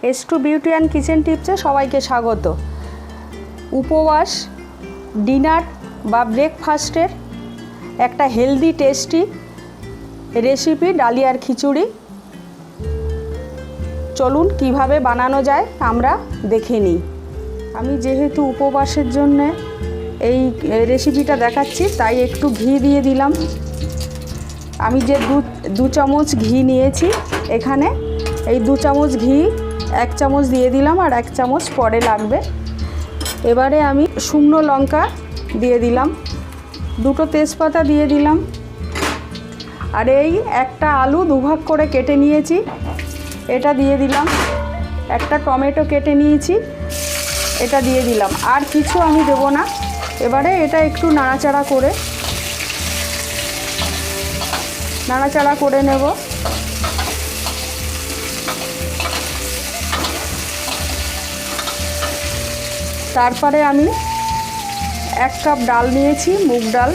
S2 beauty and kitchen টিপসে সবাইকে স্বাগত। উপবাস, ডিনার বা ব্রেকফাস্টের একটা হেলদি টেস্টি রেসিপি ডালিয়ার খিচুড়ি। চলুন কিভাবে বানানো যায় আমরা দেখে নিই। আমি যেহেতু উপবাসের জন্য এই রেসিপিটা দেখাচ্ছি, তাই একটু ঘি দিয়ে দিলাম। আমি যে দু চামচ ঘি নিয়েছি, এখানে এই 2 চামচ ঘি 1 চামচ দিয়ে দিলাম, আর 1 চামচ পরে লাগবে। এবারে আমি শুকনো লঙ্কা দিয়ে দিলাম, 2টো তেজপাতা দিয়ে দিলাম, আর এই একটা আলু দুভাগ করে কেটে নিয়েছি, এটা দিয়ে দিলাম। একটা টমেটো কেটে নিয়েছি, এটা দিয়ে দিলাম। আর কিছু আমি দেব না। এবারে এটা একটু নাড়াচাড়া করে নেব। তারপরে আমি 1 কাপ ডাল নিয়েছি, মুগ ডাল,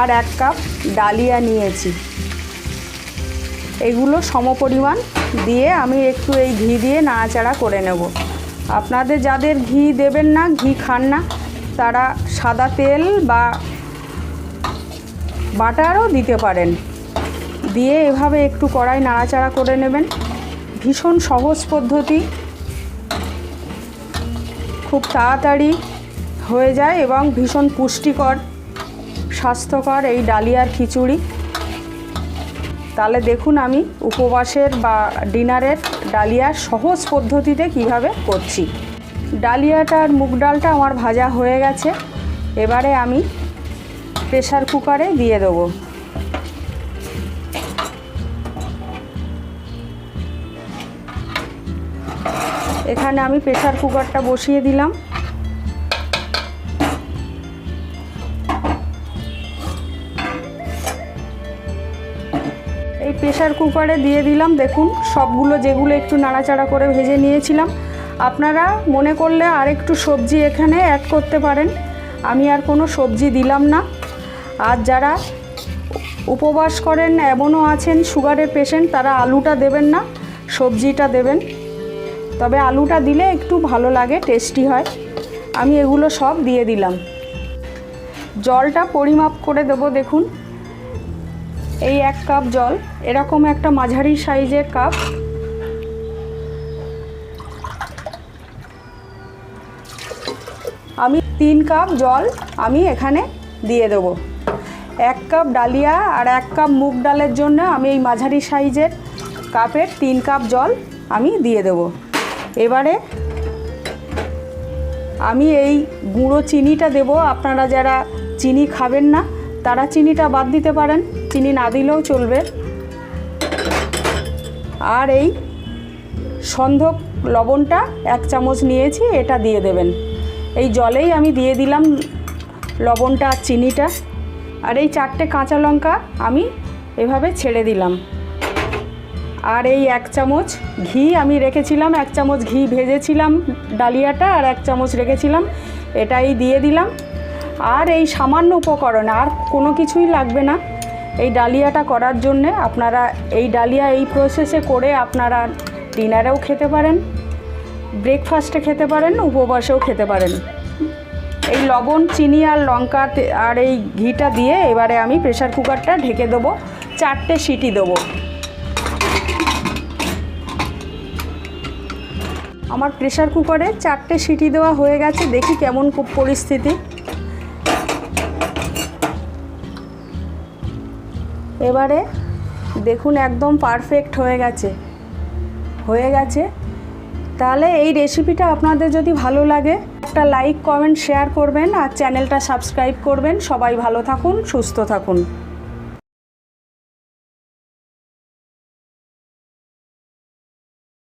আর 1 কাপ ডালিয়া নিয়েছি। এগুলো সমপরিমাণ দিয়ে আমি একটু এই ঘি দিয়ে নাড়াচাড়া করে নেব। আপনাদের যাদের ঘি দেবেন না, ঘি খান না, তারা সাদা তেল বা বাটারও দিতে পারেন। দিয়ে এভাবে একটু কড়াই নাড়াচাড়া করে নেবেন। ভীষণ সহজ পদ্ধতি, খুব তাড়াতাড়ি হয়ে যায় এবং ভীষণ পুষ্টিকর, স্বাস্থ্যকর এই ডালিয়ার খিচুড়ি। তাহলে দেখুন আমি উপবাসের বা ডিনারের ডালিয়ার সহজ পদ্ধতিতে কিভাবে করছি। ডালিয়াটা আর মুগ ডালটা আমার ভাজা হয়ে গেছে। এবারে আমি প্রেসার কুকারে দিয়ে দেবো। এখানে আমি প্রেসার কুকারটা বসিয়ে দিলাম। এই প্রেসার কুকারে দিয়ে দিলাম। দেখুন সবগুলো, যেগুলো একটু নাড়াচাড়া করে ভেজে নিয়েছিলাম। আপনারা মনে করলে আর একটু সবজি এখানে অ্যাড করতে পারেন। আমি আর কোনো সবজি দিলাম না। আর যারা উপবাস করেন, এমনও আছেন সুগারের পেশেন্ট, তারা আলুটা দেবেন না, সবজিটা দেবেন। তবে আলুটা দিলে একটু ভালো লাগে, টেস্টি হয়। আমি এগুলো সব দিয়ে দিলাম। জলটা পরিমাপ করে দেবো। দেখুন এই 1 কাপ জল, এরকম একটা মাঝারি সাইজের কাপ। আমি 3 কাপ জল আমি এখানে দিয়ে দেবো। 1 কাপ ডালিয়া আর 1 কাপ মুগ ডালের জন্য আমি এই মাঝারি সাইজের কাপের 3 কাপ জল আমি দিয়ে দেবো। এবারে আমি এই গুঁড়ো চিনিটা দেব। আপনারা যারা চিনি খাবেন না, তারা চিনিটা বাদ দিতে পারেন, চিনি না দিলেও চলবে। আর এই সন্ধক লবণটা 1 চামচ নিয়েছি, এটা দিয়ে দেবেন। এই জলেই আমি দিয়ে দিলাম লবণটা আর চিনিটা। আর এই 4টে কাঁচা লঙ্কা আমি এভাবে ছেড়ে দিলাম। আর এই 1 চামচ ঘি আমি রেখেছিলাম, 1 চামচ ঘি ভেজেছিলাম ডালিয়াটা, আর 1 চামচ রেখেছিলাম, এটাই দিয়ে দিলাম। আর এই সামান্য উপকরণ, আর কোনো কিছুই লাগবে না এই ডালিয়াটা করার জন্যে। আপনারা এই ডালিয়া এই প্রসেসে করে আপনারা ডিনারেও খেতে পারেন, ব্রেকফাস্টে খেতে পারেন, উপবাসেও খেতে পারেন। এই লবণ, চিনি আর লঙ্কা আর এই ঘিটা দিয়ে এবারে আমি প্রেসার কুকারটা ঢেকে দেবো। 4টে সিটি দেবো। আমার প্রেসার কুকারে 4টে সিটি দেওয়া হয়ে গেছে। দেখি কেমন পরিস্থিতি। এবারে দেখুন একদম পারফেক্ট হয়ে গেছে। তাহলে এই রেসিপিটা আপনাদের যদি ভালো লাগে, একটা লাইক, কমেন্ট, শেয়ার করবেন, আর চ্যানেলটা সাবস্ক্রাইব করবেন। সবাই ভালো থাকুন, সুস্থ থাকুন।